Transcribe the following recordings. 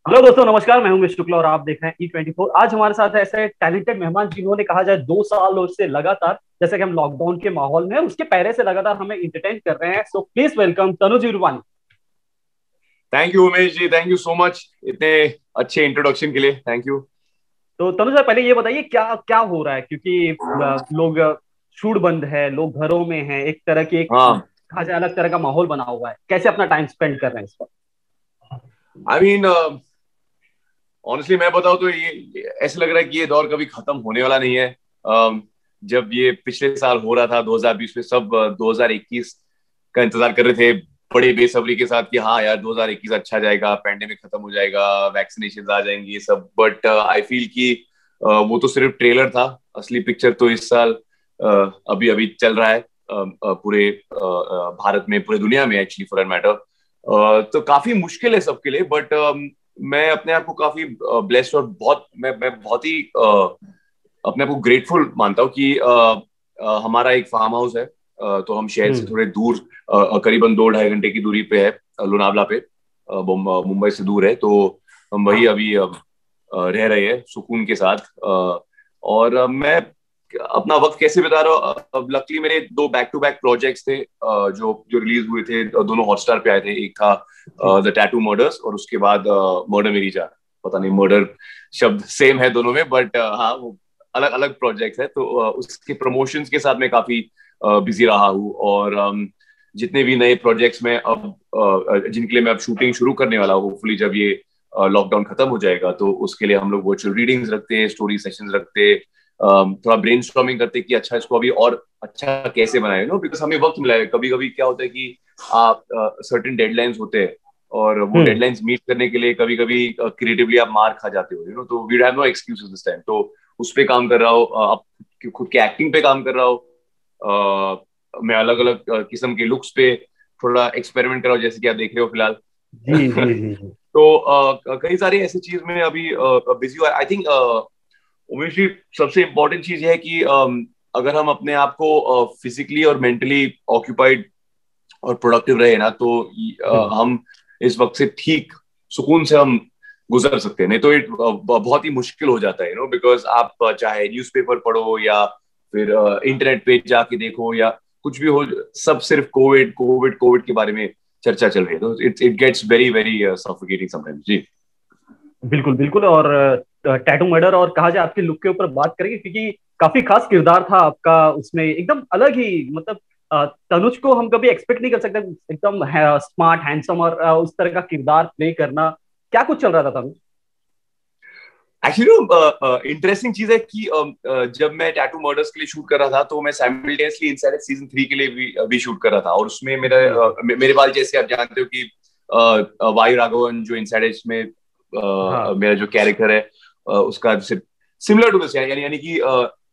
Hello दोस्तों, नमस्कार। मैं हूं मिश शुक्ला और आप देख रहे हैं E24। आज हमारे साथ है ऐसे टैलेंटेड मेहमान जिन्होंने कहा जाए 2 साल से लगातार, जैसे कि हम लॉकडाउन के माहौल में उसके पहले से लगातार हमें इंटरटेन कर रहे हैं। So please welcome Tanuj Virwani. Thank you Umesh ji, thank you so much इतने अच्छे इंट्रोडक्शन के लिए। Thank you. तो तनुज भाई, पहले ये बताइए क्या क्या हो रहा है, क्योंकि लोग शूट बंद है, लोग घरों में हैं, एक तरह की एक हाँ, कहा जाए अलग तरह का माहौल बना हुआ है। कैसे अपना टाइम स्पेंड कर रहे हैं इस पर? आई मीन ऑनेस्टली मैं बताऊं तो ये ऐसे लग रहा है कि ये दौर कभी खत्म होने वाला नहीं है। जब ये पिछले साल हो रहा था 2020 में, सब 2021 का इंतजार कर रहे थे बड़ी बेसब्री के साथ कि हाँ यार 2021 अच्छा जाएगा, पैंडेमिक खत्म हो जाएगा, वैक्सीनेशन आ जाएंगी, ये सब। बट आई फील कि वो तो सिर्फ ट्रेलर था। असली पिक्चर तो इस साल अभी अभी चल रहा है, पूरे भारत में, पूरे दुनिया में एक्चुअली, फॉर एन मैटर। तो काफी मुश्किल है सबके लिए, बट मैं अपने आप को काफी ब्लेस्ड और मैं बहुत ही अपने आप को ग्रेटफुल मानता हूँ कि हमारा एक फार्म हाउस है। तो हम शहर से हम्म। थोड़े दूर, करीबन 2-2.5 घंटे की दूरी पे है, लोनावला पे। मुंबई से दूर है, तो हम वही अभी रह रहे हैं सुकून के साथ। और मैं अपना वक्त कैसे बिता रहा हूँ, अब लकली मेरे दो बैक टू बैक प्रोजेक्ट्स थे, जो जो रिलीज हुए थे, दोनों हॉटस्टार पे आए थे। एक था जी। द टैटू मर्डर्स, और उसके बाद मर्डर मेरी जान। पता नहीं मर्डर शब्द सेम है दोनों में, बट हाँ, वो अलग अलग प्रोजेक्ट है। तो उसके प्रमोशंस के साथ मैं काफी बिजी रहा हूँ। और जितने भी नए प्रोजेक्ट्स में अब जिनके लिए मैं अब शूटिंग शुरू करने वाला हूँ, होपफुली जब ये लॉकडाउन खत्म हो जाएगा, तो उसके लिए हम लोग वर्चुअल रीडिंग्स रखते हैं, स्टोरी सेशंस रखते हैं, थोड़ा ब्रेनस्टॉर्मिंग करते हैं कि अच्छा इसको अभी और अच्छा कैसे बनाए, बिकॉज हमें वक्त मिला है। कभी कभी क्या होता है कि आप सर्टेन डेडलाइंस होते हैं, और वो हम्म। डेडलाइंस मीट करने के लिए कभी कभी क्रिएटिवली आप मार खा जाते हो, तो we have no excuses this time. तो उस पे काम कर रहा हूँ, अब खुद के एक्टिंग पे काम कर रहा हूँ। मैं अलग अलग किस्म के लुक्स पे थोड़ा एक्सपेरिमेंट कर रहा हूँ, जैसे कि आप देख रहे हो फिलहाल। जी जी जी जी। तो कई सारी ऐसी चीज में अभी बिजी हुआ। आई थिंक उमेश जी, सबसे इम्पोर्टेंट चीज है कि अगर हम अपने आप को फिजिकली और मेंटली ऑक्यूपाइड और प्रोडक्टिव रहे ना, तो हम्म। हम इस वक्त से ठीक सुकून से हम गुजर सकते हैं। नहीं तो ये बहुत ही मुश्किल हो जाता है, बिकॉज आप चाहे न्यूज़पेपर पढ़ो या फिर इंटरनेट पे जाके देखो या कुछ भी हो, सब सिर्फ कोविड कोविड कोविड के बारे में चर्चा चल रही है। तो it it gets very very suffocating sometimes जी। बिल्कुल बिल्कुल। और टैटू मर्डर और कहा जाए आपके लुक के ऊपर बात करेंगे, क्योंकि काफी खास किरदार था आपका उसमें, एकदम अलग ही, मतलब तनुज को हम कभी एक्सपेक्ट नहीं कर सकते एकदम स्मार्ट हैंडसम और उस तरह का किरदार प्ले करना। क्या कुछ चल रहा था तनुज? एक्चुअली इंटरेस्टिंग चीज है कि जब मैं टैटू मर्डर्स के लिए शूट कर रहा था, तो मैं साइमल्टेनियसली इनसाइड सीजन 3 के लिए भी शूट कर रहा था। और उसमें जी जी। मेरे बाल, जैसे आप जानते हो कि वायु राघवन जो इनसाइड में हाँ। मेरा जो कैरेक्टर है, उसका सिमिलर टू दिस, यानी कि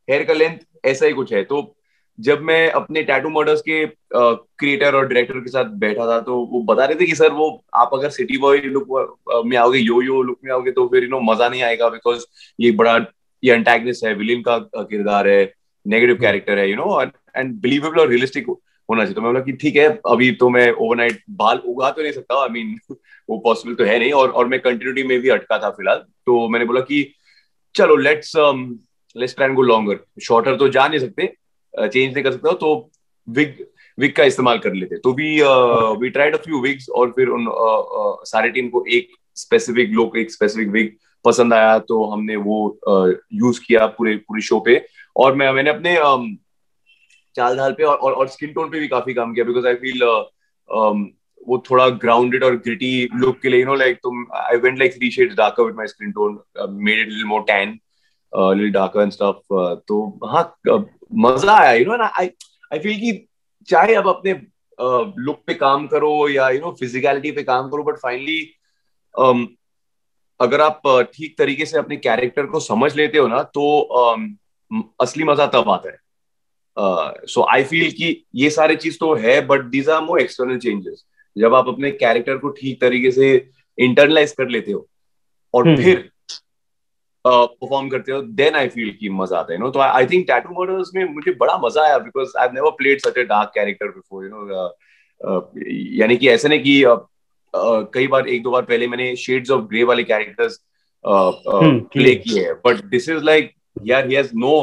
हेयर का लेंथ ऐसा ही कुछ है। तो जब मैं अपने टैटू मर्डर्स के क्रिएटर और डायरेक्टर के साथ बैठा था, तो वो बता रहे थे कि सर, वो आप अगर सिटी बॉय लुक में आओगे, यो लुक में आओगे, तो फिर मजा नहीं आएगा, बिकॉज ये बड़ा, ये एंटागनिस्ट है, विलेन का किरदार है, नेगेटिव हम्म। कैरेक्टर है, एंड बिलीवेबल और रियलिस्टिक होना चाहिए। तो मैं बोला कि ठीक है, अभी तो मैं ओवरनाइट बाल उगा तो नहीं सकता, आई मीन वो पॉसिबल तो है नहीं, और मैं कंटिन्यूटी में भी अटका था फिलहाल। तो मैंने बोला कि चलो let's try and go longer. Shorter तो जा नहीं सकते, चेंज नहीं कर सकते हो, तो विग विग का इस्तेमाल कर लेते। तो we tried a few wigs, और फिर उन सारे टीम को एक स्पेसिफिक लुक, एक स्पेसिफिक विग पसंद आया, तो हमने वो यूज किया पूरे पूरी शो पे। और मैंने अपने चाल ढाल पे और स्किन टोन पे भी काफी काम किया, बिकॉज आई फील वो थोड़ा ग्राउंडेड और ग्रिटी लुक के लिए, लाइक तुम, I went like 3 shades darker with my skin tone, made it little more tan, little darker and stuff. तो हाँ, मजा आया, ना। आई फील कि चाहे अब अपने लुक पे काम करो या फिजिकलिटी पे काम करो, बट फाइनली अगर आप ठीक तरीके से अपने कैरेक्टर को समझ लेते हो ना, तो असली मजा तब आता है। सो आई फील कि ये सारी चीज तो है, but these are more external changes. जब आप अपने कैरेक्टर को ठीक तरीके से इंटरनलाइज कर लेते हो और हम्म। फिर परफॉर्म करते हो, देन आई फील कि मजा आता है, तो आई थिंक टैटू मर्डर्स में मुझे बड़ा मजा आया, because I have never played such a dark character before, यानी कि ऐसे नहीं कि कई बार, एक दो बार पहले मैंने शेड्स ऑफ ग्रे वाले कैरेक्टर्स प्ले किए। किए हैं, बट दिस इज लाइक यार he has no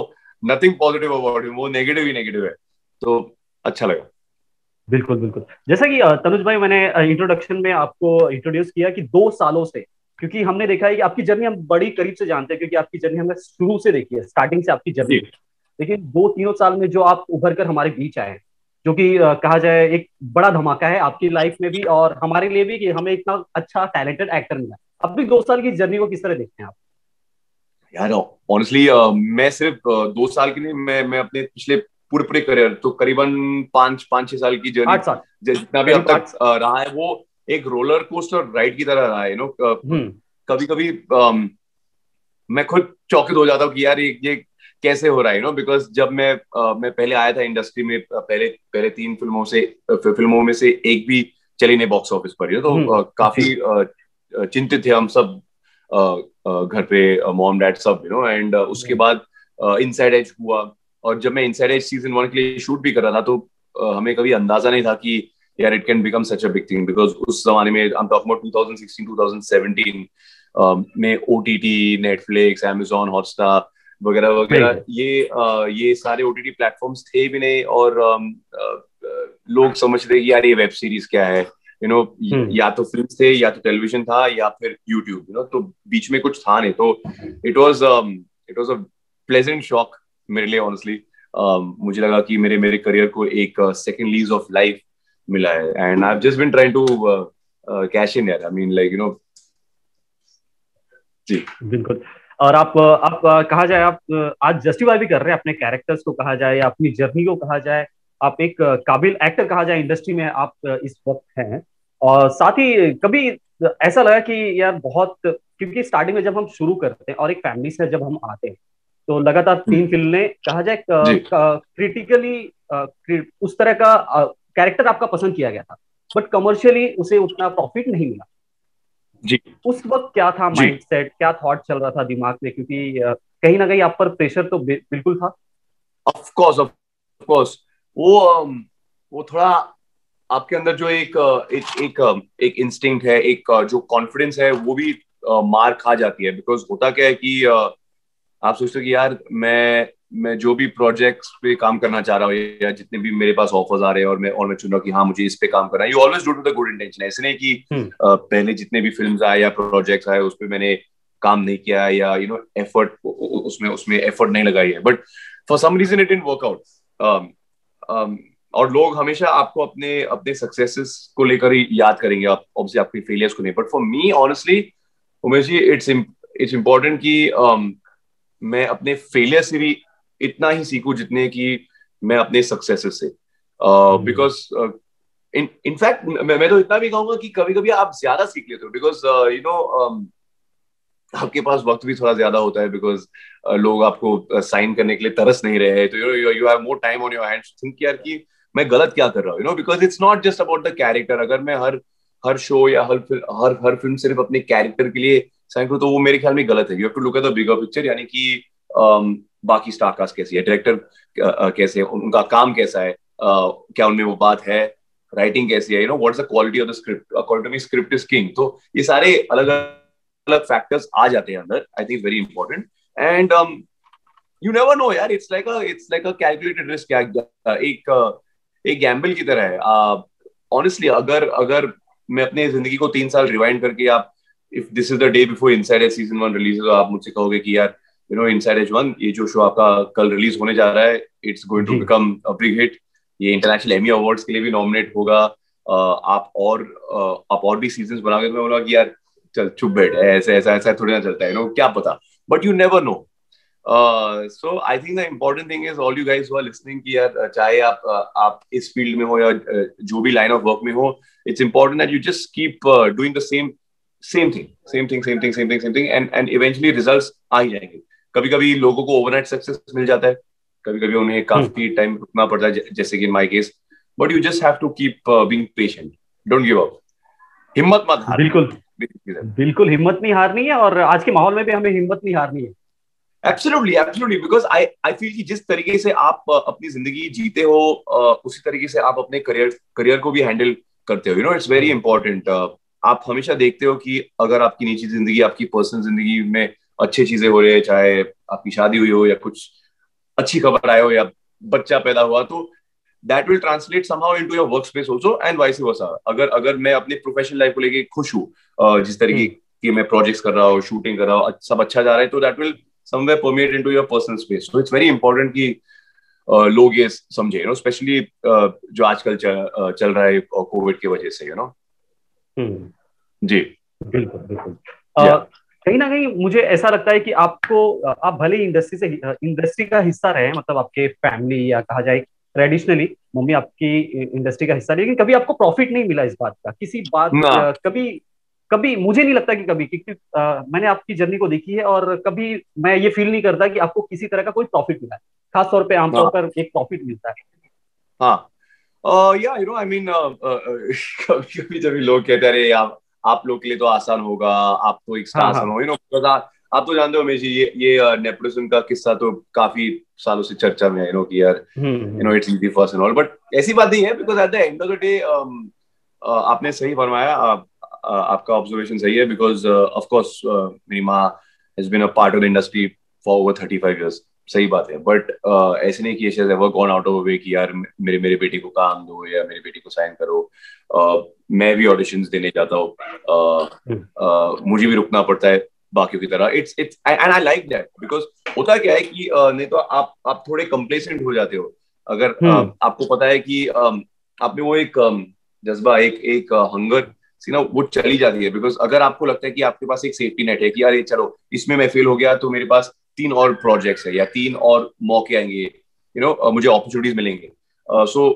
nothing positive about him, वो नेगेटिव ही नेगेटिव है, तो अच्छा लगा। बिल्कुल बिल्कुल। जैसा कि तनुज भाई, मैंने इंट्रोडक्शन में आपको इंट्रोड्यूस किया कि 2 सालों से, क्योंकि हमने देखा है कि आपकी जर्नी हम बड़ी करीब से जानते हैं, क्योंकि आपकी जर्नी हमने शुरू से देखी है, स्टार्टिंग से आपकी जर्नी। जी लेकिन 2-3 साल में जो आप उभर कर हमारे बीच आए हैं, जो कि कहा जाए एक बड़ा धमाका है आपकी लाइफ में भी और हमारे लिए भी, कि हमें इतना अच्छा टैलेंटेड एक्टर मिला। अपनी 2 साल की जर्नी को किस तरह देखते हैं आप? यार ऑनेस्टली मैं सिर्फ 2 साल की नहीं, मैं अपने पिछले पूरे पूरे करियर, तो करीबन 5-6 साल की जर्नी, 8 साल, जितना भी अब करीब तक 8। रहा है, वो एक रोलर कोस्टर राइड की तरह रहा है, हम्म। कभी कभी मैं खुद चौकित हो जाता हूँ कि यार ये कैसे हो रहा है, बिकॉज जब मैं पहले आया था इंडस्ट्री में, पहले पहले 3 फिल्मों में से एक भी चली नहीं बॉक्स ऑफिस पर, तो जी। काफी चिंतित थे हम सब, घर पे मॉम डैड सब, एंड उसके बाद इनसाइड एज हुआ, और जब मैं इनसाइड एज सीजन 1 के लिए शूट भी कर रहा था, तो हमें कभी अंदाजा नहीं था कि यार it can become such a big thing, because उस जमाने में, आई एम टॉकिंग अबाउट 2016 2017 में, ओटीटी, नेटफ्लिक्स, amazon हॉटस्टार वगैरह सही वगैरह, है। ये सारे ओटीटी प्लेटफॉर्म्स थे भी नहीं, और लोग समझ रहे कि यार ये वेब सीरीज क्या है, हम्म। या तो फिल्म थे, या तो टेलीविजन था, या फिर यूट्यूब, तो बीच में कुछ था नहीं, तो it was a pleasant shock मेरे लिए, ऑनेस्टली। मुझे लगा कि मेरे मेरे करियर को एक सेकंड लीज ऑफ लाइफ मिला है, and I have just been trying to cash in, यार, आई मीन लाइक जी बिल्कुल। और आप कहा जाए, आप आज जस्टिफाई भी कर रहे हैं अपने कैरेक्टर्स को, कहा जाए या अपनी जर्नी को कहा जाए। आप एक काबिल एक्टर कहा जाए इंडस्ट्री में, आप इस वक्त हैं। और साथ ही कभी ऐसा लगा कि यार बहुत, क्योंकि स्टार्टिंग में जब हम शुरू करते हैं और एक फैमिली से जब हम आते हैं, तो लगातार 3 फिल्में कहा जाए जी क्रिटिकली उस तरह का कैरेक्टर आपका पसंद किया गया था, बट कमर्शियली उसे उतना प्रॉफिट नहीं मिला। जी उस वक्त क्या था जी माइंडसेट, क्या थॉट चल रहा था दिमाग में, क्योंकि कहीं ना कहीं आप पर प्रेशर तो बिल्कुल था। ऑफ कोर्स, वो वो थोड़ा आपके अंदर जो एक इंस्टिंक्ट है, एक जो कॉन्फिडेंस है, वो भी मार खा जाती है, बिकॉज होता क्या है कि आप सोचते हो कि यार मैं जो भी प्रोजेक्ट्स पे काम करना चाह रहा हूँ, या जितने भी मेरे पास ऑफर्स आ रहे हैं, और मैं चुन रहा हूँ कि हाँ मुझे इस पे काम करना है, you always do to the good intention, ऐसे नहीं कि हम्म। पहले जितने भी फिल्म्स आए या प्रोजेक्ट्स आए उस पर मैंने काम नहीं किया, या एफर्ट, उसमें उसमें एफर्ट नहीं लगाई है, but for some reason it didn't work out. और लोग हमेशा आपको अपने अपने सक्सेसेस को लेकर ही याद करेंगे, आप ऑब्वियसली आपके फेलियर्स को नहीं, but for me honestly Umesh ji, it's important कि मैं अपने फेलियर से भी इतना ही सीखूं जितने कि मैं अपने सक्सेसेस से, हम्म। बिकॉज इनफैक्ट मैं तो इतना भी कहूंगा कि कभी कभी आप ज्यादा सीख लेते हो, बिकॉज आपके पास वक्त भी थोड़ा ज्यादा होता है, बिकॉज लोग आपको साइन करने के लिए तरस नहीं रहे हैं, तो you have more time on your hands, think यार कि मैं गलत क्या कर रहा हूँ, because it's not just about the character, अगर मैं हर हर शो या हर फिल्म सिर्फ अपने कैरेक्टर के लिए साइन करूँ, तो वो मेरे ख्याल में गलत है, you have to look at the bigger picture, यानी कि बाकी स्टार कास्ट कैसी है, डायरेक्टर कैसे है, उनका काम कैसा है, क्या उनमें वो बात है, राइटिंग कैसी है, what's the quality of the script, according to me script is king, तो ये सारे अलग अलग फैक्टर्स आ जाते हैं अंदर, I think very important, and you never know यार, it's like a calculated risk, एक गैम्बल की तरह है, ऑनेस्टली, अगर अगर मैं अपने जिंदगी को 3 साल रिवाइंड करके, आप if this is the day before Inside Edge season 1 release, तो आप मुझसे कहोगे कि यार इनसाइड एज 1, ये जो शो आपका कल रिलीज होने जा रहा है, इट्स गोइंग टू जी। बिकम अ बिग हिट, ये इंटरनेशनल एमी अवार्ड्स के लिए भी नॉमिनेट होगा, आप और भी सीजन बनाओगे, तो मैं बोला कि यार चल चुप बैठ, ऐसे ऐसा ऐसा थोड़ी ना चलता है, क्या पता, but you never no. So I think the important thing is all you guys who are listening कि यार चाहे आप इस फील्ड में हो या जो भी लाइन ऑफ वर्क में हो, it's important that you just keep doing the same thing and eventually results आ ही जाएंगे। कभी कभी लोगों को ओवरनाइट सक्सेस मिल जाता है, कभी कभी उन्हें हम्म। काफी टाइम रुकना पड़ता है, जैसे कि in my case, but you just have to keep being patient, don't give up, हिम्मत मत हारना। बिल्कुल बिल्कुल, हिम्मत नहीं हारनी है, और आज के माहौल में भी हमें हिम्मत नहीं हारनी है। Absolutely absolutely, because I feel कि जिस तरीके से आप अपनी जिंदगी जीते हो, उसी तरीके से आप अपने करियर करियर को भी हैंडल करते हो, इट्स वेरी इंपॉर्टेंट। आप हमेशा देखते हो कि अगर आपकी निजी जिंदगी, आपकी पर्सनल जिंदगी में अच्छी चीजें हो रही है, चाहे आपकी शादी हुई हो या कुछ अच्छी खबर आए हो या बच्चा पैदा हुआ, तो that will translate somehow into your work space also and vice versa. अगर अगर मैं अपनी प्रोफेशनल लाइफ को लेके खुश हूँ, जिस तरीके हम्म। की मैं प्रोजेक्ट्स कर रहा हूँ, शूटिंग कर रहा हूँ, सब अच्छा जा रहा है, तो that will somewhere permeate into your personal space. So it's very important कि लोग ये समझे, स्पेशली जो आजकल चल रहा है कोविड की वजह से, हम्म। जी। बिल्कुल बिल्कुल। या कहीं ना कहीं मुझे ऐसा लगता है कि आपको आप भले ही इंडस्ट्री का हिस्सा रहे, मतलब आपके फैमिली या कहा जाए ट्रेडिशनली मम्मी आपकी इंडस्ट्री का हिस्सा, लेकिन कभी आपको प्रॉफिट नहीं मिला इस बात का, किसी बात ना, कभी कभी मुझे नहीं लगता कि कभी, क्योंकि मैंने आपकी जर्नी को देखी है और कभी मैं ये फील नहीं करता कि आपको किसी तरह का कोई प्रॉफिट मिला है, खास तौर पे आमतौर हाँ, पर एक प्रॉफिट मिलता है। हाँ, या आई मीन कभी कभी जब लोग कहते हैं, अरे आप लोग के लिए तो आसान होगा, आप तो एक हाँ स्टार हाँ। हो, बिकॉज आप तो जानते हो हमेशा ये नेपोटिज्म का किस्सा तो काफी सालों से चर्चा में है, कि यार हम्म। It's easy for and all, but ऐसी बात नहीं है, because at the end of the day आपने सही फरमाया, आपका ऑब्जर्वेशन सही है, बिकॉज ऑफ कोर्स मेरी माँ has been a part of the industry for over 35 years। सही बात है, बट ऐसे नहीं कि she has ever gone out of way कि यार मेरे मेरे बेटी को काम दो या मेरे बेटी को साइन करो। मैं भी ऑडिशंस देने जाता हूँ, हम्म। मुझे भी रुकना पड़ता है बाकियों की तरह। It's it's and I like that, because होता क्या है कि नहीं तो आप थोड़े कंप्लेसेंट हो जाते हो। अगर हम्म। आपको पता है कि आप में वो एक जज्बा, एक एक हंगर सी ना, वो चली जाती है, बिकॉज अगर आपको लगता है कि आपके पास एक सेफ्टी नेट है कि यार ये चलो इसमें मैं फेल हो गया तो मेरे पास 3 और प्रोजेक्ट्स है या 3 और मौके आएंगे, मुझे अपॉर्चुनिटीज मिलेंगे। सो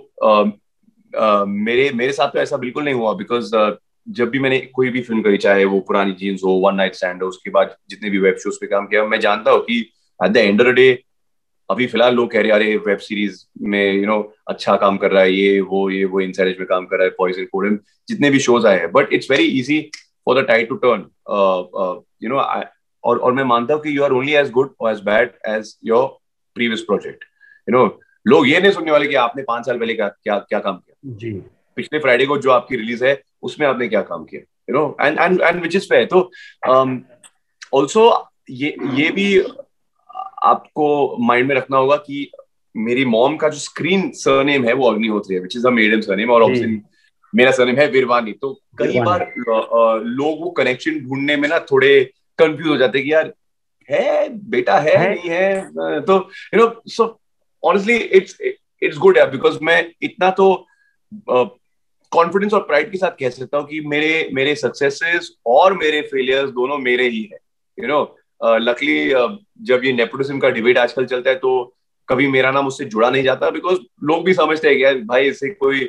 मेरे मेरे साथ तो ऐसा बिल्कुल नहीं हुआ, बिकॉज जब भी मैंने कोई भी फिल्म करी, चाहे वो पुरानी जीन्स हो, वन नाइट स्टैंड हो, उसके बाद जितने भी वेब शोज पे काम किया, मैं जानता हूँ कि eight the end of the day, अभी फिलहाल लोग कह रहे हैं अरे वेब सीरीज में अच्छा काम कर रहा है, ये वो इनसाइड में काम कर रहा है, पॉइजन कोडन, जितने भी शोज आए हैं, but it's very easy for the tide to turn. और मैं मानता हूँ कि you are only as good और as bad as your previous project. लोग ये नहीं सुनने वाले कि आपने 5 साल पहले क्या क्या क्या काम किया, जी। पिछले फ्राइडे को जो आपकी रिलीज है उसमें आपने क्या काम किया, and and and which is fair. तो ऑल्सो ये भी आपको माइंड में रखना होगा कि मेरी मॉम का जो स्क्रीन सरनेम है वो अग्निहोत्री है, which is a maiden surname, और जी। ऑब्वियसली मेरा सरनेम है वीरवानी। तो कई गिरवानी। बार लोग वो कनेक्शन ढूंढने में ना थोड़े कंफ्यूज हो जाते हैं कि यार है बेटा है है। नहीं है। तो सो ऑनेस्टली इट्स गुड है, बिकॉज मैं इतना तो कॉन्फिडेंस और प्राइड के साथ कह सकता हूँ कि मेरे मेरे सक्सेसेस और मेरे फेलियर्स दोनों मेरे ही है। लकली जब ये नेपोटिज्म का डिबेट आजकल चलता है तो कभी मेरा नाम उससे जुड़ा नहीं जाता, बिकॉज लोग भी समझते हैं कि यार भाई इससे कोई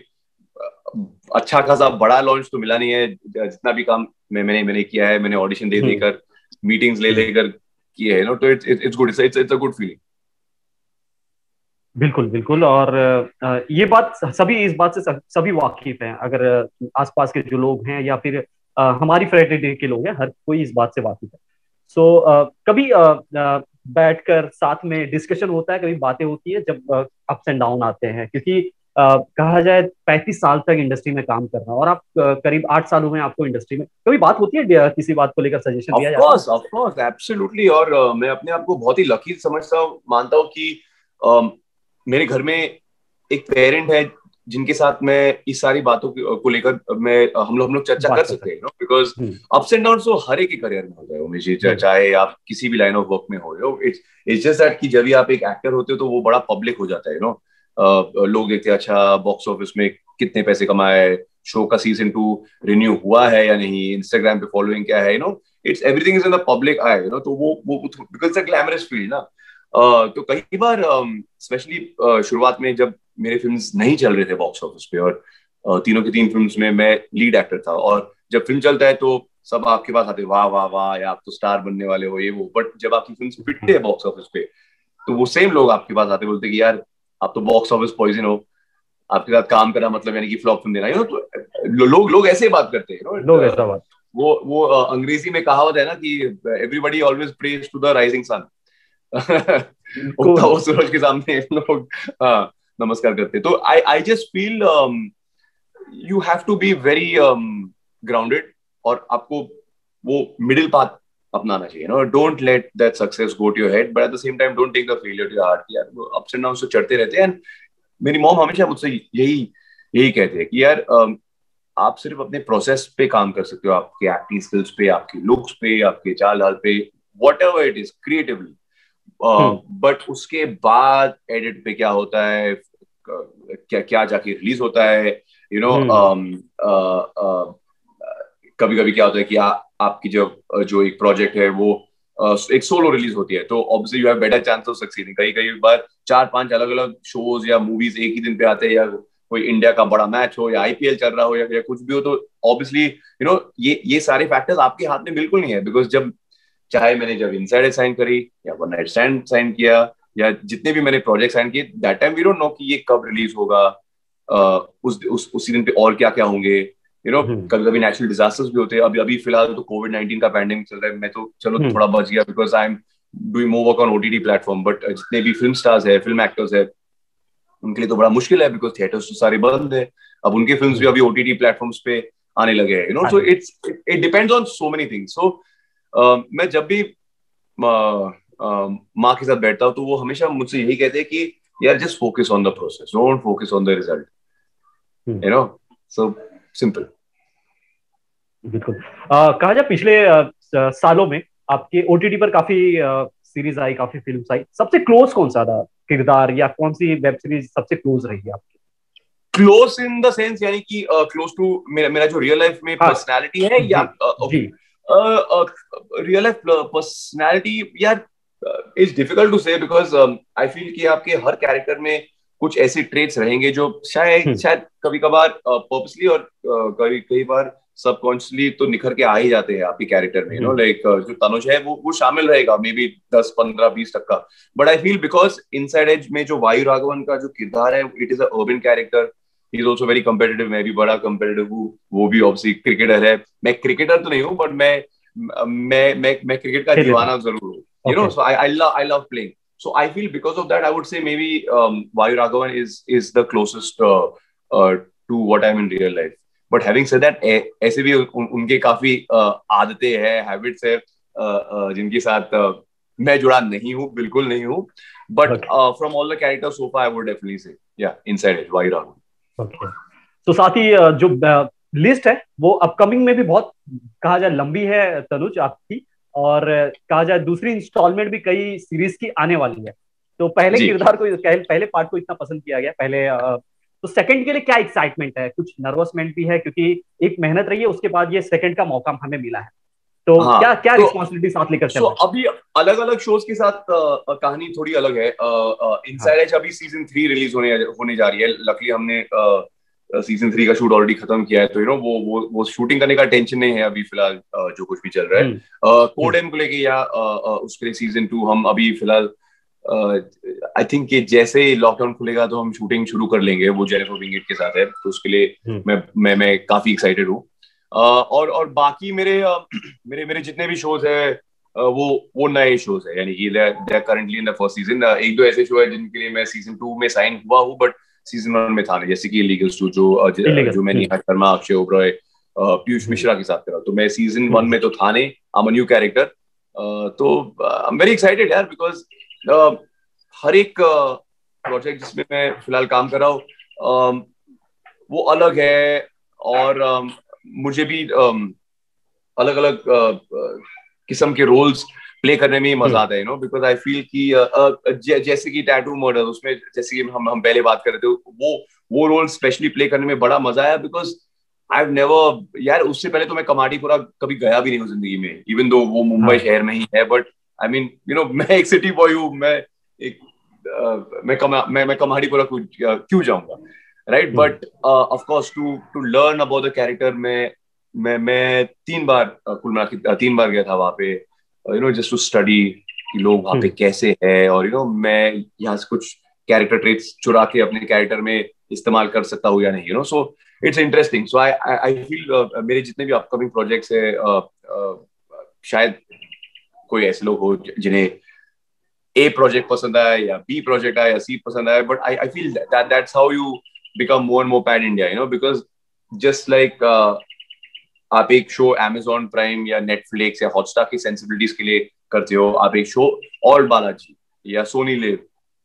अच्छा खासा बड़ा लॉन्च तो मिला नहीं है, जितना भी काम मैंने किया है, मैंने ऑडिशन दे हम्म। देकर, मीटिंग्स ले हम्म। लेकर किए हैं, तो it's good, it's a good feeling. बिल्कुल बिल्कुल। और ये बात सभी, इस बात से सभी वाकिफ हैं, अगर आसपास के जो लोग हैं या फिर हमारी फ्रेटर्निटी के लोग हैं, हर कोई इस बात से वाकिफ है। सो कभी बैठकर साथ में डिस्कशन होता है, कभी बातें होती है जब अप्स एंड डाउन आते हैं, क्योंकि कहा जाए 35 साल तक इंडस्ट्री में काम करना, और आप करीब 8 साल हुए हैं आपको इंडस्ट्री में, कभी बात होती है, किसी बात को लेकर सजेशन दिया जाता है? Of course absolutely. और मैं अपने आप को बहुत ही लकी समझता हूँ, मानता हूँ कि मेरे घर में एक पेरेंट है जिनके साथ मैं इस सारी बातों को लेकर मैं हम लोग चर्चा कर बात कर सकते हैं, सकते बिकॉज हैं। अप्स एंड डाउन तो हर एक करियर में हो गए हो, मुझे हम्म। चाहे आप किसी भी लाइन ऑफ वर्क में हो रहे हो। इट्स जस्ट दैट कि जब भी आप एक एक्टर होते हो तो वो बड़ा पब्लिक हो जाता है, लोग देखते हैं अच्छा बॉक्स ऑफिस में कितने पैसे कमाए, शो का सीजन 2 रिन्यू हुआ है या नहीं, इंस्टाग्राम पे फॉलोइंग क्या है, it's everything is in the public eye, तो वो बिकॉज ग्लैमरस फील्ड ना। तो कई बार स्पेशली शुरुआत में जब मेरे फिल्म्स नहीं चल रहे थे बॉक्स ऑफिस पे, और तीनों की तीन फिल्म्स में मैं लीड एक्टर था, और जब फिल्म चलता है तो सब आपके पास आते, वाह वाह वाह या आप तो स्टार बनने वाले हो ये वो, बट जब आपकी फिल्म पिटते हैं बॉक्स ऑफिस पे तो वो सेम लोग आपके पास आते बोलते कि यार आप तो बॉक्स ऑफिस पॉइजन हो, आपके साथ काम करना मतलब यानी कि फ्लॉप फिल्म देना, तो लोग ऐसे बात करते हैं, लोग ऐसा बात। वो अंग्रेजी में कहावत है ना कि everybody always praise to the rising sun. उगता बिल्कुल। हुआ सूरज के सामने लोग हाँ, नमस्कार करते। तो I just feel you have to be very grounded, और आपको वो मिडिल पाथ अपनाना चाहिए ना. Don't let that success go to your head, but at the same time don't take the failure to heart. यार अप्स एंड डाउन्स तो चढ़ते रहते हैं. मेरी मॉम हमेशा मुझसे यही यही कहते हैं कि यार आप सिर्फ अपने प्रोसेस पे काम कर सकते हो, आपके एक्टिंग स्किल्स पे, आपके लुक्स पे, आपके चाल ढाल पे, what ever it is creatively. But उसके बाद एडिट पे क्या होता है, क्या क्या जाके रिलीज होता है, यू नो. कभी कभी क्या होता है कि आपकी जो एक प्रोजेक्ट है वो एक सोलो रिलीज होती है, तो obviously you have better chance of succeeding. कई कई बार 4-5 अलग अलग शोज या मूवीज एक ही दिन पे आते हैं, या कोई इंडिया का बड़ा मैच हो, या आईपीएल चल रहा हो, या कुछ भी हो, तो ऑब्वियसली ये सारे फैक्टर्स आपके हाथ में बिल्कुल नहीं है. बिकॉज चाहे मैंने जब इनसाइड साइन करी या वन नाइट स्टैंड साइन किया, या जितने भी मैंने प्रोजेक्ट साइन किए, that time we don't know कि ये कब रिलीज होगा, उसी दिन पे और क्या क्या होंगे. कभी कभी नेचुरल डिजास्टर्स भी होते हैं. अभी अभी फिलहाल तो कोविड-19 का पैंडेमिक चल रहा है. मैं तो चलो थोड़ा बच गया because I am doing more work on OTT platform. But जितने भी फिल्म स्टार्स है, फिल्म एक्टर्स है, उनके लिए तो बड़ा मुश्किल है बिकॉज थिएटर्स तो सारे बंद है. अब उनके फिल्म्स भी अभी ओटीटी प्लेटफॉर्म्स पे आने लगे हैं. So it depends on so many things. So मैं जब भी माँ के साथ बैठता हूँ तो वो हमेशा मुझसे यही कहते हैं कि यार just focus on the process, don't focus on the result. So simple. बिल्कुल. कहा जाए पिछले सालों में आपके ओटीटी पर काफी सीरीज आई, काफी फिल्म आई. सबसे क्लोज कौन सा था किरदार, या कौन सी वेब सीरीज सबसे क्लोज रही है आपकी? क्लोज इन द सेंस यानी कि क्लोज टू मेरा जो रियल लाइफ में पर्सनालिटी है, या रियल लाइफ पर्सनालिटी यार इज डिफिकल्ट टू से, बिकॉज आई फील कि आपके हर कैरेक्टर में कुछ ऐसे ट्रेट्स रहेंगे जो शायद कभी कभार पर्पसली और कई बार सबकॉन्शियसली तो निखर के आ ही जाते हैं आपके कैरेक्टर में. लाइक जो तनुज है वो शामिल रहेगा मे बी 10-15-20% का. But I feel because Inside Edge में जो वायु राघवन का जो किरदार है, it is a urban character. He is also very competitive. मैं भी बड़ा कम्पिटिटिव हूँ, वो भी ऑब्वियसली क्रिकेटर है. मैं क्रिकेटर तो नहीं हूँ, बट मैं क्रिकेट का दीवाना जरूर हूँ. So I love playing. So I feel because of that, I would say maybe Vayu Raghavan is the closest to what I'm in real life. But having said that, ऐसे भी उनके काफी आदतें हैं, हैबिट्स है, जिनके साथ मैं जुड़ा नहीं हूँ, बिल्कुल नहीं हूँ. But from all the characters so far, I would definitely say, yeah, inside it, Vayu Raghavan. Okay. तो साथ ही जो लिस्ट है वो अपकमिंग में भी बहुत कहा जाए लंबी है तनुज आपकी, और कहा जाए दूसरी इंस्टॉलमेंट भी कई सीरीज की आने वाली है. तो पहले किरदार को, पहले पार्ट को इतना पसंद किया गया पहले, तो सेकंड के लिए क्या एक्साइटमेंट है? कुछ नर्वसमेंट भी है क्योंकि एक मेहनत रही है, उसके बाद ये सेकंड का मौका हमें मिला है. तो क्या क्या रिस्पॉन्सिबिलिटी साथ लेकर चल रहे हैं? अभी अलग अलग शोज के साथ कहानी थोड़ी अलग है. इनसाइड एज अभी सीजन 3 रिलीज होने जा रही है. लकली हमने सीजन 3 का शूट ऑलरेडी खत्म किया है, तो वो शूटिंग करने का टेंशन नहीं है अभी फिलहाल. जो कुछ भी चल रहा है कोड एम को लेके या उसके लिए सीजन 2 हम अभी फिलहाल आई थिंक कि जैसे लॉकडाउन खुलेगा तो हम शूटिंग शुरू कर लेंगे. वो जेनिफर विंगेट के साथ है, तो उसके लिए मैं काफी एक्साइटेड हूँ. और बाकी मेरे जितने भी शोज है वो नए शोज है, यानी कि they are currently in the first season. एक दो ऐसे शो है जिनके लिए मैं सीजन 2 में साइन हुआ हूँ, बट सीजन 1 में था नहीं, जैसे कि इलीगल्स 2 जो मैं निहार शर्मा, अक्षय ओबरॉय, पीयूष मिश्रा के साथ करा. तो मैं सीजन 1 में तो था नहीं, I am a new character. तो आई एम वेरी एक्साइटेड यार, बिकॉज हर एक प्रोजेक्ट जिसमें मैं फिलहाल काम कर रहा हूँ वो अलग है, और मुझे भी अलग अलग किस्म के रोल्स प्ले करने में ही मजा आता है. बिकॉज आई फील कि जैसे कि टैटू मर्डर, उसमें जैसे कि हम पहले बात कर रहे थे, वो रोल स्पेशली प्ले करने में बड़ा मजा आया. बिकॉज आई हैव नेवर, यार उससे पहले तो मैं कमाटीपुरा कभी गया भी नहीं हूँ जिंदगी में, इवन दो वो मुंबई शहर में ही है. बट आई मीन मैं एक सिटी बॉय हूँ, मैं कमाटीपुरा क्यों जाऊंगा, right? But of course to learn about the character मैं 3 बार गया था वहां पे, जस्ट टू स्टडी कि लोग वहां पे कैसे है, और मैं यहाँ से कुछ कैरेक्टर ट्रेट्स चुरा के अपने कैरेक्टर में इस्तेमाल कर सकता हूँ या नहीं. So it's interesting. So I feel मेरे जितने भी अपकमिंग प्रोजेक्ट्स है, शायद कोई ऐसे लोग हो जिन्हें A प्रोजेक्ट पसंद आया या B प्रोजेक्ट आया या C पसंद आया, but I feel that's how you become more and more pan India, because just like आप एक शो Amazon प्राइम या नेटफ्लिक्स या हॉटस्टार की सेंसिबिलिटीज के लिए करते हो, आप एक शो ऑल बालाजी या सोनी लिव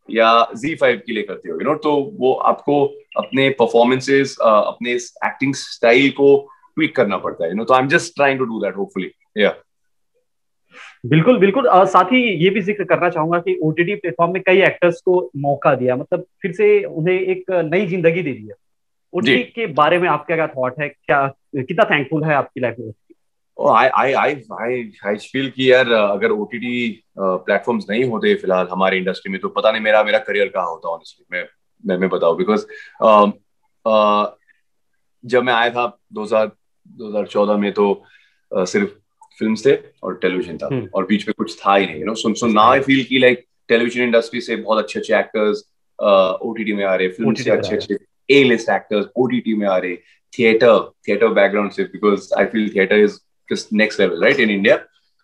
या Z5 के लिए करते हो, तो वो आपको अपने परफॉर्मेंसेस, अपने एक्टिंग स्टाइल को ट्वीक करना पड़ता है, तो I am just trying to do that hopefully. या बिल्कुल बिल्कुल। साथ ही ये भी जिक्र करना चाहूंगा कि ओटीटी प्लेटफॉर्म में कई एक्टर्स को मौका दिया, मतलब फिर से उन्हें एक नई जिंदगी दे दी है। जी। ओटीटी के बारे में आपका क्या थॉट है, क्या कितना थैंकफुल है आपकी लाइफ में? आई फील कि यार अगर ओटीटी प्लेटफॉर्म्स नहीं होते फिलहाल हमारे इंडस्ट्री में, तो पता नहीं मेरा मेरा करियर कहाँ होता, ऑनेस्टली मैं बताऊं। बिकॉज जब मैं आया था 2014 में, तो सिर्फ फिल्म थे और टेलीविजन था, और बीच में कुछ था ही नहीं, सो नाउ आई फील कि लाइक टेलीविजन इंडस्ट्री से बहुत अच्छे अच्छे एक्टर्स ओटीटी में आ रहे, फिल्म से अच्छे अच्छे ए लिस्ट एक्टर्स ओटीटी में आ रहे, थिएटर बैकग्राउंड से, because I feel theatre is just next level right in India.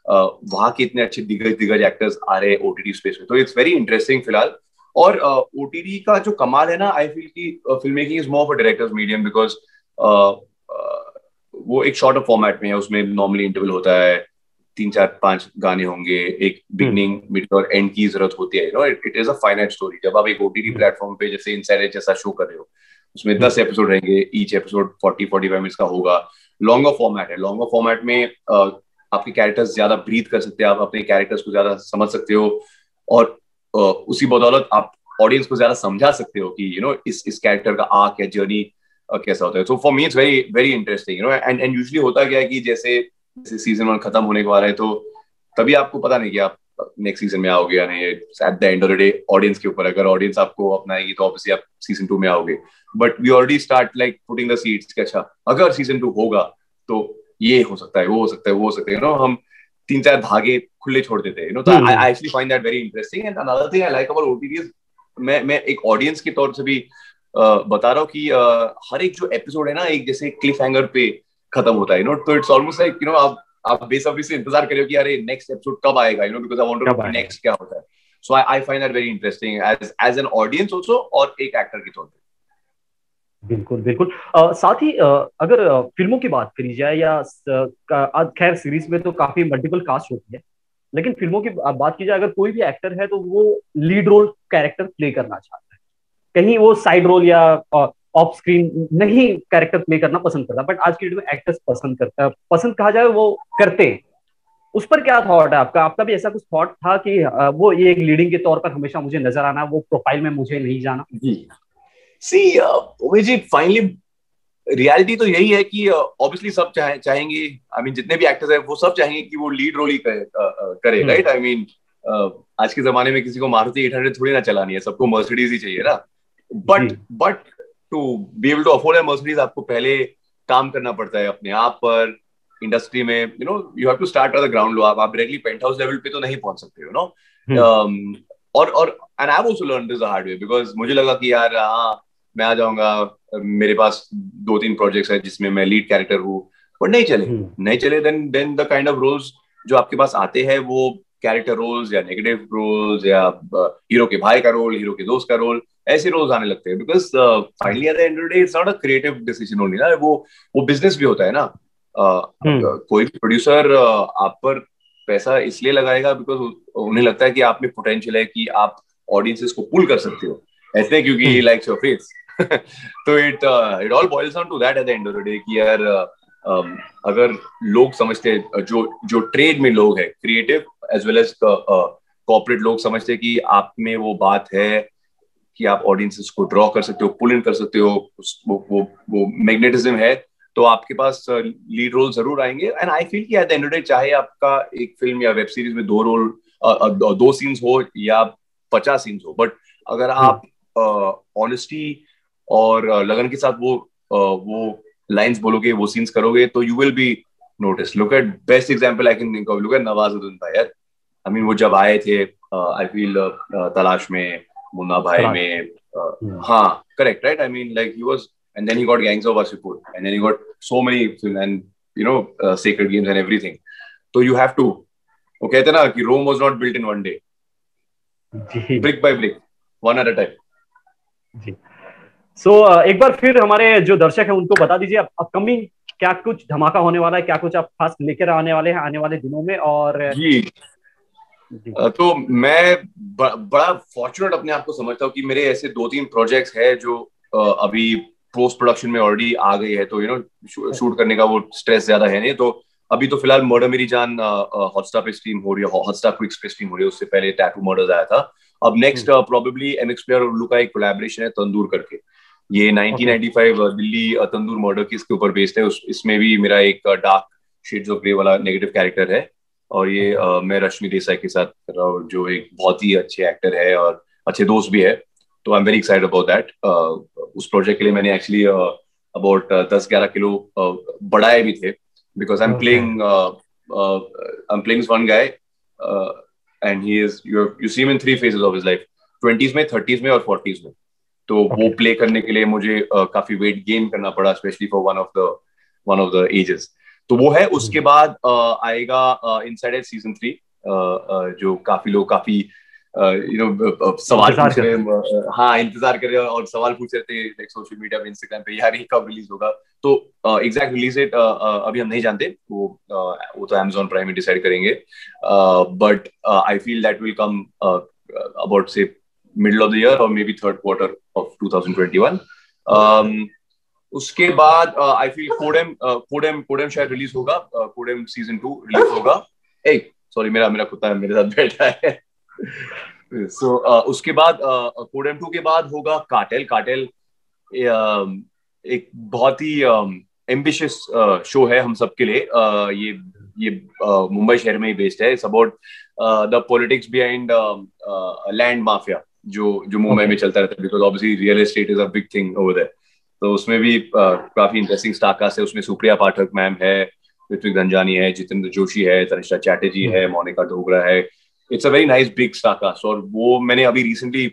वहां के इतने अच्छे दिग्गज एक्टर्स आ रहे हैं ओटीटी स्पेस में, तो इट्स वेरी इंटरेस्टिंग फिलहाल। और ओटीटी का जो कमाल है ना, आई फील की film making is more for directors medium, because वो एक शॉर्टर फॉर्मेट में है, उसमें नॉर्मली इंटरवल होता है, 3 4 5 गाने होंगे, एक बिगनिंग मिड और एंड की जरूरत होती है, it is a finite story. जब आप एक ओटीटी प्लेटफॉर्म पे जैसे इनसाइडर जैसा शो कर रहे हो, उसमें 10 एपिसोड रहेंगे, ईच एपिसोड 40-45 मिनट्स का होगा, लॉन्गर फॉर्मेट है, लॉन्गर फॉर्मेट में आपके कैरेक्टर्स ज्यादा ब्रीथ कर सकते हैं, आप अपने कैरेक्टर्स को ज्यादा समझ सकते हो, और उसी बदौलत आप ऑडियंस को ज्यादा समझा सकते हो कि इस कैरेक्टर का आर्क या जर्नी कैसा होता है। तो for me it's very very interesting, and usually होता क्या है कि जैसे सीजन 1 खत्म होने को आ रहा है, तो तभी आपको पता नहीं कि आप नेक्स्ट सीजन में आओगे या नहीं। Eight the end of the day audience के ऊपर, अगर ऑडियंस आपको अपनाएगी तो ऑब्वियसली आप सीजन 2 में आओगे, but we already start like putting the seeds कि अच्छा अगर सीजन 2 होगा तो ये हो सकता है, वो हो सकता है, वो हो सकता है, हम 3 4 धागे खुले छोड़ देते हैं, तो I actually find that very interesting. And another thing I like about OTTs, मैं एक ऑडियंस के तौर से भी बता रहा हूँ कि हर एक जो एपिसोड है ना, एक जैसे क्लिफ हैंगर पे खत्म होता है, तो इट्स ऑलमोस्ट लाइक आप बेसब्री से इंतजार करो कि अरे नेक्स्ट एपिसोड कब आएगा, because I want to know next क्या होता है। So I find that very interesting as an audience also, और एक एक्टर के तौर पे। बिल्कुल बिल्कुल। साथ ही अगर फिल्मों की बात करी जाए या खैर सीरीज में तो काफी मल्टीपल कास्ट होती है, लेकिन फिल्मों की बात की जाए, अगर कोई भी एक्टर है तो वो लीड रोल कैरेक्टर प्ले करना चाहता है, कहीं वो साइड रोल या ऑफ स्क्रीन नहीं कैरेक्टर प्ले करना पसंद करता, बट आज की डेट में एक्टर्स पसंद कहा जाए वो करते हैं। उस पर क्या थॉट है आपका? आपका भी ऐसा कुछ थॉट था कि वो ये एक लीडिंग के तौर पर हमेशा मुझे नजर आना, वो प्रोफाइल में मुझे नहीं जाना? सी उमेश जी, फाइनली रियलिटी तो यही है कि ऑब्वियसली सब चाहेंगे, आई मीन जितने भी एक्टर्स हैं वो सब चाहेंगे कि वो लीड रोल ही करे, राइट? आई मीन आज के जमाने में किसी को मारुति 800 थोड़ी ना चलानी है, सबको मर्सिडीज ही चाहिए ना। But to be able to afford a Mercedes, आपको पहले काम करना पड़ता है अपने आप पर, इंडस्ट्री में, you have to start at the ground low. आप डायरेक्टली पेंट हाउस लेवल पे तो नहीं पहुंच सकते, और and I have also learn this the hard way, because मुझे लगा कि यार हाँ मैं आ जाऊंगा, मेरे पास 2-3 प्रोजेक्ट्स है जिसमें मैं लीड कैरेक्टर हूँ, बट नहीं चले then the kind of roles जो आपके पास आते हैं वो कैरेक्टर रोल्स या नेगेटिव रोल्स या हीरो के भाई का रोल, हीरो के दोस्त का रोल, ऐसे रोल्स आने लगते हैं, because finally at the end of the day it's not a creative decision only ना, वो बिजनेस भी होता है ना। कोई भी प्रोड्यूसर आप पर पैसा इसलिए लगाएगा बिकॉज उन्हें लगता है कि आप में पोटेंशियल है, कि आप ऑडियंसेस को पुल कर सकते हो, ऐसे क्योंकि ही लाइक्स योर फेस। तो it all boils down to that at the end of the day कि यार अगर लोग समझते हैं, जो ट्रेड में लोग हैं, creative as well as corporate लोग समझते हैं कि आप में वो बात है कि आप ऑडियंसेस को ड्रॉ कर सकते हो, पुल इन कर सकते हो, वो मैग्नेटिज्म है, तो आपके पास लीड रोल जरूर आएंगे। एंड आई फील कि eight the end of the day चाहे आपका एक फिल्म या वेब सीरीज में 2 सीन्स हो या 50 सीन्स हो, बट अगर आप ऑनेस्टी और लगन के साथ वो लाइंस बोलोगे, वो सीन्स करोगे, तो you will be notice. Look at best example I can think of, look at Nawazuddin भाई यार। आई मीन वो जब आए थे आई फील तलाश में, मुन्ना भाई में, हाँ correct right, I mean like he was, and then he got Gangs of Wasseypur, and then he got so many films, and Sacred Games and everything. So you have to, वो कहते हैं ना कि Rome was not built in one day, brick by brick, one at a time. जी। सो एक बार फिर हमारे जो दर्शक हैं उनको बता दीजिए अपकमिंग क्या कुछ धमाका होने वाला है, क्या कुछ आप खास लेकर आने वाले हैं आने वाले दिनों में? और जी तो मैं बड़ा फॉर्चुनेट अपने आप को समझता हूँ कि मेरे ऐसे 2-3 प्रोजेक्ट्स है जो अभी पोस्ट प्रोडक्शन में ऑलरेडी आ गई है, तो शूट करने का वो स्ट्रेस ज्यादा है नहीं। तो अभी तो फिलहाल मर्डर मेरी जान हॉटस्टार पे स्ट्रीम हो रही है, हॉटस्टार क्विक्स पे स्ट्रीम हो रही है। उससे पहले टैटू मर्डर्स आया था। अब नेक्स्ट प्रोबेबली एमएक्स प्लेयर और उल्लू का एक कोलैबोरेशन है तंदूर करके। ये 1995 दिल्ली तंदूर मर्डर की इसके ऊपर बेस्ड है। इसमें भी मेरा एक डार्क शेड्स ऑफ ग्रे वाला नेगेटिव कैरेक्टर है, और ये मैं रश्मि देसाई के साथ कर रहा हूँ, जो एक बहुत ही अच्छे एक्टर है और अच्छे दोस्त भी है। तो I am very excited about that. उस प्रोजेक्ट के लिए मैंने एक्चुअली अबाउट 10-11 किलो बढ़ाए भी थे, because I am playing one guy and he is you see him in 3 phases of his life, 20s में, 30s में और 40s में। तो वो प्ले करने के लिए मुझे काफी वेट गेन करना पड़ा, specially for one of the ages. तो वो है। उसके बाद आएगा इनसाइड एज सीजन 3, जो काफी लोग काफी सवाल पूछ रहे हैं, हाँ इंतजार कर रहे हैं और सवाल पूछ रहे थे लाइक सोशल मीडिया पे, इंस्टाग्राम पे, यार ये कब रिलीज होगा। तो एग्जैक्ट रिलीज डेट अभी हम नहीं जानते, वो तो Amazon प्राइम में डिसाइड करेंगे, but I feel that will come about से मिडल ऑफ द ईयर और may be 3rd quarter of 2021। उसके बाद आई फील कोडेम शायद रिलीज होगा, कोडेम सीजन 2 रिलीज होगा। सॉरी मेरा कुत्ता है मेरे साथ बैठा है। सो उसके बाद कोडेम 2 के बाद होगा कार्टेल। एक बहुत ही एम्बिशियस शो है हम सबके लिए। ये मुंबई शहर में ही बेस्ड है। It's about the politics behind land mafia जो मुंबई में चलता रहता है, because obviously real estate is a big thing over there. तो उसमें भी काफी इंटरेस्टिंग स्टारकास्ट है। उसमें सुप्रिया पाठक मैम है, ऋत्विक धनजानी है, जितेंद्र जोशी है, तनिष्ठा चैटर्जी है, मोनिका डोगरा है। It's a very nice big star cast, और वो मैंने अभी रिसेंटली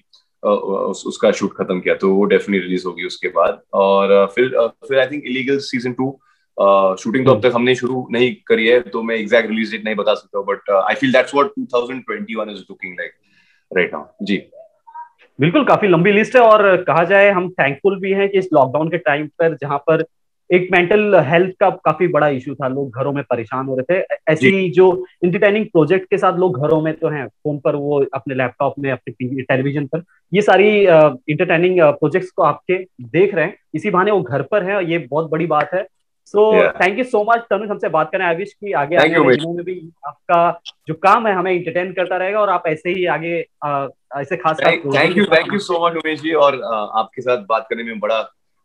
उसका शूट खत्म किया, तो वो डेफिनेटली रिलीज होगी उसके बाद। और फिर I think illegal season 2 shooting तो अब तक हमने शुरू नहीं करी है, तो मैं एग्जैक्ट रिलीज डेट नहीं बता सकता, but I feel that's what 2021 is looking like right now. जी बिल्कुल, काफी लंबी लिस्ट है, और कहा जाए हम थैंकफुल भी हैं कि इस लॉकडाउन के टाइम पर, जहां पर एक मेंटल हेल्थ का काफी बड़ा इशू था, लोग घरों में परेशान हो रहे थे, ऐसी जो इंटरटेनिंग प्रोजेक्ट के साथ लोग घरों में तो हैं, फोन पर, वो अपने लैपटॉप में, अपने टीवी टेलीविजन पर, ये सारी इंटरटेनिंग प्रोजेक्ट्स को आपके देख रहे हैं, इसी बहाने वो घर पर है, और ये बहुत बड़ी बात है। So thank you so much Tanuj, हमसे बात करें। आई विश कि आगे आने वाले दिनों में भी आपका जो काम है हमें इंटरटेन करता रहेगा, और आप ऐसे ही आगे ऐसे खास thank you so much Umesh ji, और आपके साथ बात करने में बड़ा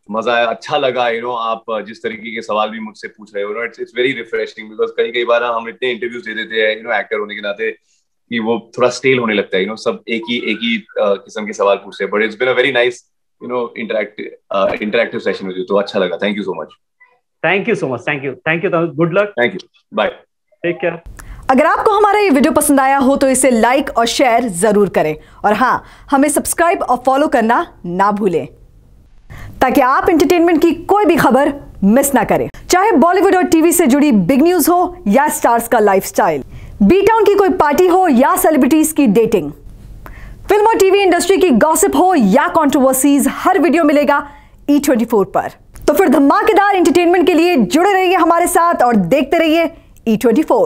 मजा आया, अच्छा लगा। आप जिस तरीके के सवाल भी मुझसे पूछ रहे हो, इट्स वेरी रिफ्रेशिंग, बिकॉज कई बार हम इतने इंटरव्यूज दे देते हैं एक्टर होने के नाते कि वो थोड़ा स्टेल होने लगता है। सब एक ही किस्म के सवाल पूछते हैं, but it's been a very nice interactive session with you. तो अच्छा लगा। Thank you so much. Thank you so much. Thank you good luck. Thank you, bye, take care. अगर आपको हमारा ये वीडियो पसंद आया हो तो इसे लाइक और शेयर जरूर करें, और हाँ, हमें सब्सक्राइब और फॉलो करना ना भूलें, ताकि आप एंटरटेनमेंट की कोई भी खबर मिस ना करें, चाहे बॉलीवुड और टीवी से जुड़ी बिग न्यूज हो या स्टार्स का लाइफस्टाइल, बी टाउन की कोई पार्टी हो या सेलिब्रिटीज की डेटिंग, फिल्म और टीवी इंडस्ट्री की गॉसिप हो या कंट्रोवर्सीज, हर वीडियो मिलेगा E24 पर। तो फिर धमाकेदार एंटरटेनमेंट के लिए जुड़े रहिए हमारे साथ और देखते रहिए E24।